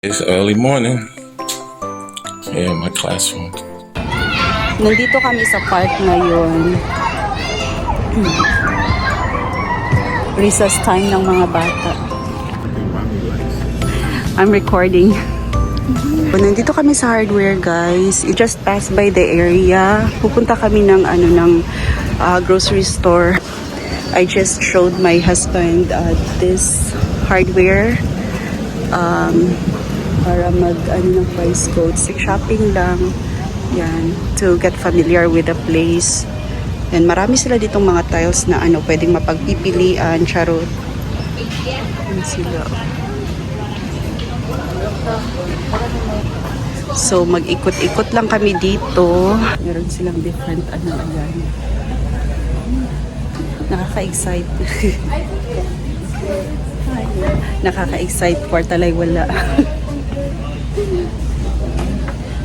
It's early morning here in my classroom. Nandito kami sa park ngayon. Recess time ng mga bata. I'm recording. Nandito kami sa hardware, guys. We just passed by the area. Pupunta kami ng grocery store. I just showed my husband this hardware. Para ng price codes. Shopping lang. Yan. To get familiar with the place. And marami sila ditong mga tiles na pwedeng mapagpipilian. Charot. Yan sila. So, mag-ikot-ikot lang kami dito. Meron silang different ayan. Nakaka-excite. Nakaka-excite. Kwartalay wala.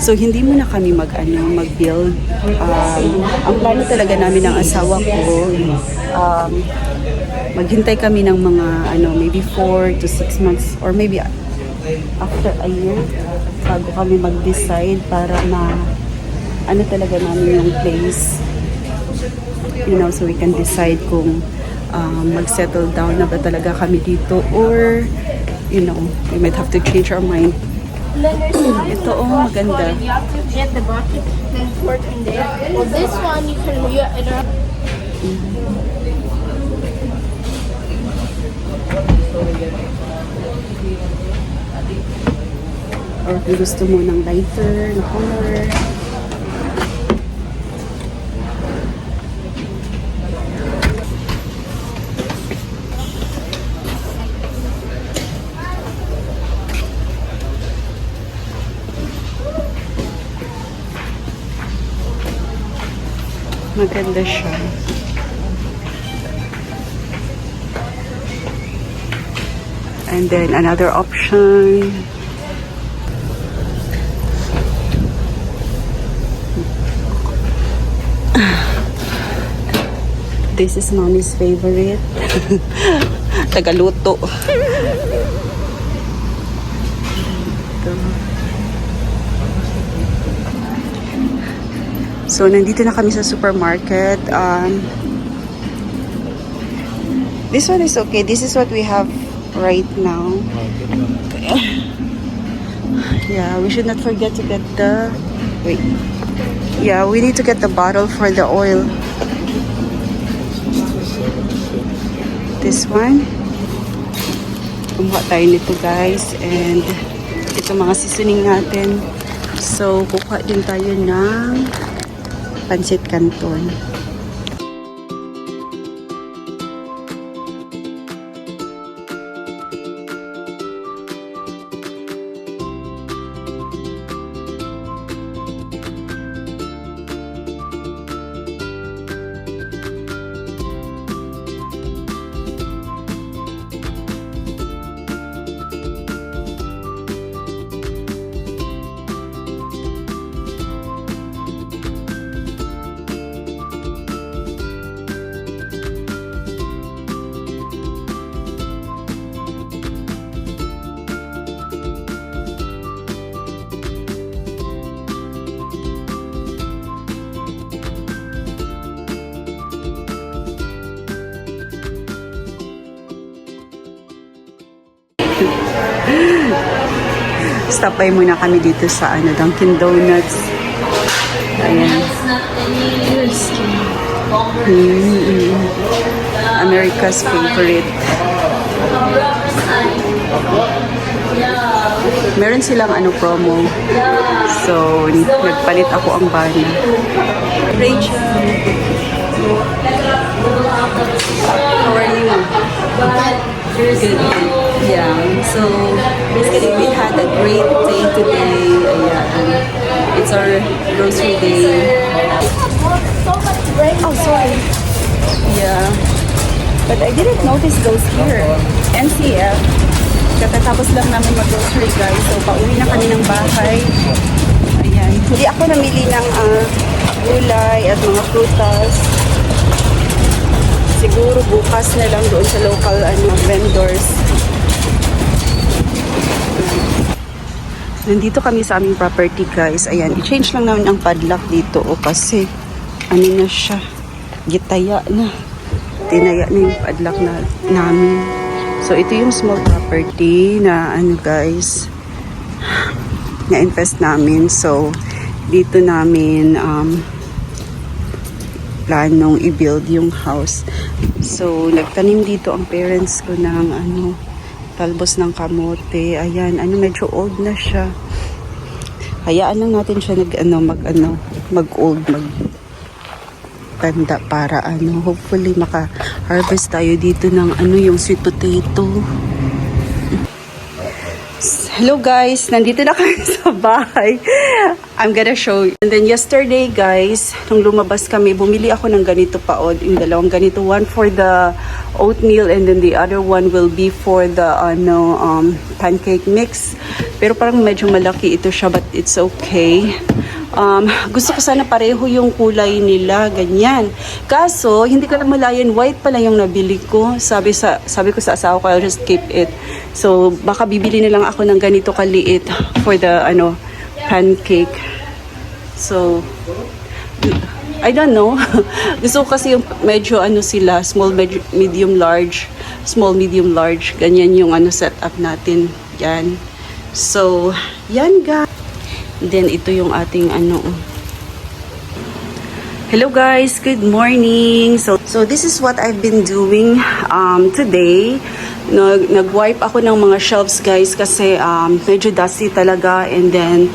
So, hindi muna kami mag-build. Ang plano talaga namin ng asawa ko, maghintay kami ng mga, maybe 4 to 6 months, or maybe after a year, bago kami mag-decide para talaga namin yung place. So we can decide kung mag-settle down na ba talaga kami dito, or, we might have to change our mind. Ito, maganda. You have to get the bucket and pour it in there. Well, this one you can Or kung gusto mo ng lighter, na color. Maganda siya. And then another option. This is mommy's favorite. Tagaluto. So, nandito na kami sa supermarket. This one is okay. This is what we have right now. Yeah, we should not forget to get the... Wait. Yeah, we need to get the bottle for the oil. This one. Kumuha tayo nito, guys. And ito mga seasoning natin. So, kukuha din tayo ng Pancit Canton. Stop by muna kami dito sa Dunkin Donuts. Ayan. America's favorite. Meron silang promo. So, nagpalit ako ang bana. Rachel. How are you? Good. Yeah. So, basically, we had a great day today. Ayan. It's our grocery day. Oh, sorry. Yeah. But I didn't notice those here. NCF. Katatapos lang namin mag-grocery, guys. So, pauwi na kami ng bahay. Ayan. Hindi ako namili ng gulay at mga prutas. Siguro bukas na lang doon sa local vendors. Nandito kami sa aming property guys. Ayan, i-change lang namin ang padlock dito kasi ano na siya, gitaya na. Tinaya na yung padlock namin. So ito yung small property na ano guys, na-invest namin. So dito namin planong i-build yung house. So nagtanim dito ang parents ko ng talbos ng kamote. Ayan, medyo old na siya. Hayaan lang natin siya mag-old, tanda para hopefully maka-harvest tayo dito ng yung sweet potato. Hello guys, nandito na kami sa bahay. I'm gonna show you. And then yesterday guys, nung lumabas kami, bumili ako ng ganito paod, yung dalawang ganito, one for the oatmeal and then the other one will be for the pancake mix. Pero parang medyo malaki ito siya, but it's okay. Gusto ko sana pareho yung kulay nila, ganyan. Kaso, hindi ko na malayan, white pala yung nabili ko. Sabi ko sa asawa ko, I'll just keep it. So, baka bibili na lang ako ng ganito kaliit for the, pancake. So, I don't know. Gusto ko kasi yung medyo sila, small, medium, large. Small, medium, large. Ganyan yung setup natin. Yan. So, yan guys. Then, ito yung ating Hello guys, good morning. So this is what I've been doing today. Nag-wipe ako ng mga shelves guys kasi medyo dusty talaga and then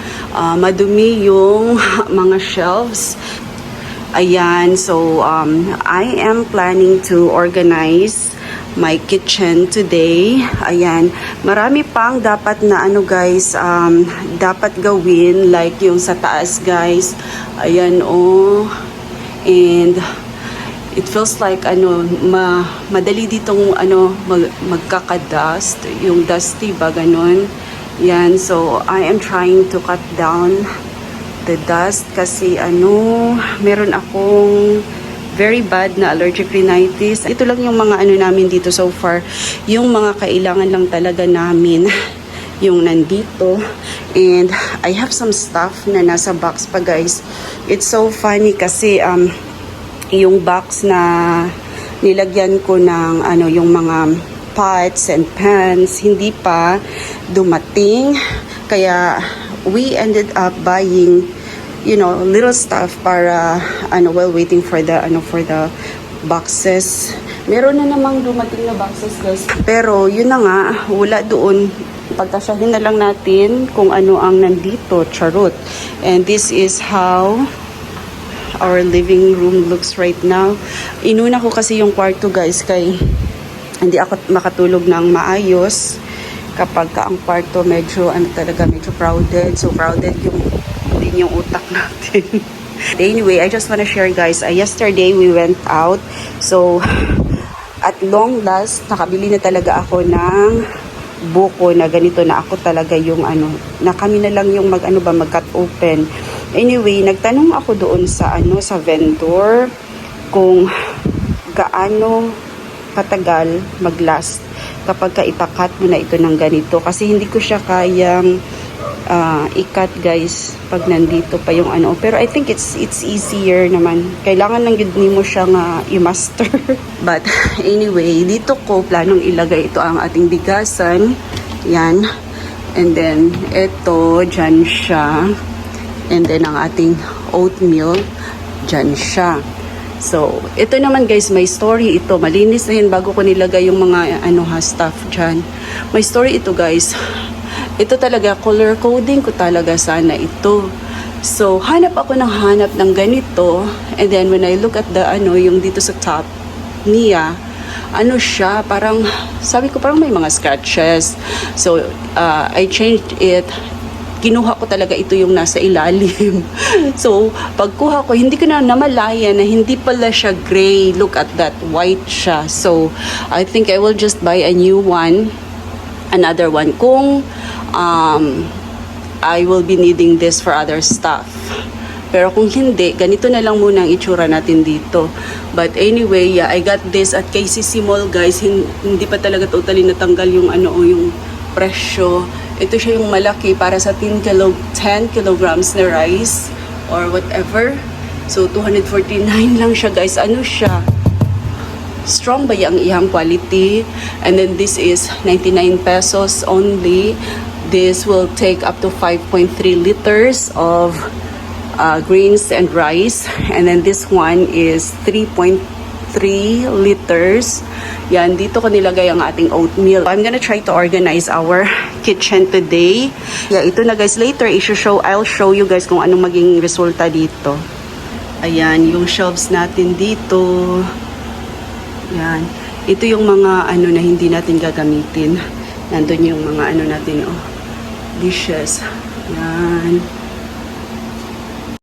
madumi yung mga shelves. Ayan, so I am planning to organize my kitchen today. Ayan, marami pang dapat na guys, dapat gawin, like yung sa taas guys. Ayan and it feels like madali ditong magkakadust, yung dusty ba ganon. Yan, so I am trying to cut down the dust kasi meron akong very bad na allergic rhinitis. Ito lang yung mga namin dito so far. Yung mga kailangan lang talaga namin yung nandito. And I have some stuff na nasa box pa guys. It's so funny kasi yung box na nilagyan ko ng yung mga pots and pans hindi pa dumating. Kaya we ended up buying little stuff para while waiting for the boxes. Meron na namang dumating na boxes guys. Pero yun na nga, wala doon. Pagkasyahin na lang natin kung ano ang nandito, charot. And this is how our living room looks right now. Inuna ko kasi yung kwarto guys kay hindi ako makatulog ng maayos kapag ang kwarto medyo medyo crowded. So crowded yung utak natin. Anyway, I just wanna share guys, yesterday we went out. So at long last nakabili na talaga ako ng buko na ganito na ako talaga yung na kami na lang yung mag-cut open. Anyway, nagtanong ako doon sa sa vendor kung gaano katagal mag-last kapag ipakat mo na ito ng ganito kasi hindi ko siya kayang i-cut guys pag nandito pa yung pero I think it's easier naman. Kailangan lang yun mo siyang i-master. But anyway, dito ko planong ilagay ito ang ating bigasan. Yan. And then ito dyan siya. And then ang ating oatmeal dyan siya. So ito naman guys, may story ito. Malinis na yun bago ko nilagay yung mga stuff dyan. May story ito guys. Ito talaga, color coding ko talaga sana ito. So, hanap ako ng ganito. And then, when I look at the, yung dito sa top niya, siya, parang, sabi ko, parang may mga scratches. So, I changed it. Kinuha ko talaga ito yung nasa ilalim. So, pagkuha ko, hindi ko na namalaya na hindi pala siya gray. Look at that, white siya. So, I think I will just buy a new one. Another one. Kung I will be needing this for other stuff. Pero kung hindi, ganito na lang muna ang itsura natin dito. But anyway, yeah, I got this at KCC Mall, guys. Hindi pa talaga totally natanggal yung yung presyo. Ito siya yung malaki para sa 10 kilograms na rice or whatever. So, 249 lang siya, guys. Ano siya? Strong ba yung iyang quality? And then this is 99 pesos only. This will take up to 5.3 liters of grains and rice. And then this one is 3.3 liters. Yan, dito ko nilagay ang ating oatmeal. I'm gonna try to organize our kitchen today. Yeah, ito na guys. Later, I'll show you guys kung anong maging resulta dito. Ayan, yung shelves natin dito. Yan. Ito yung mga ano na hindi natin gagamitin. Nandun yung mga ano natin, oh, dishes. Yan.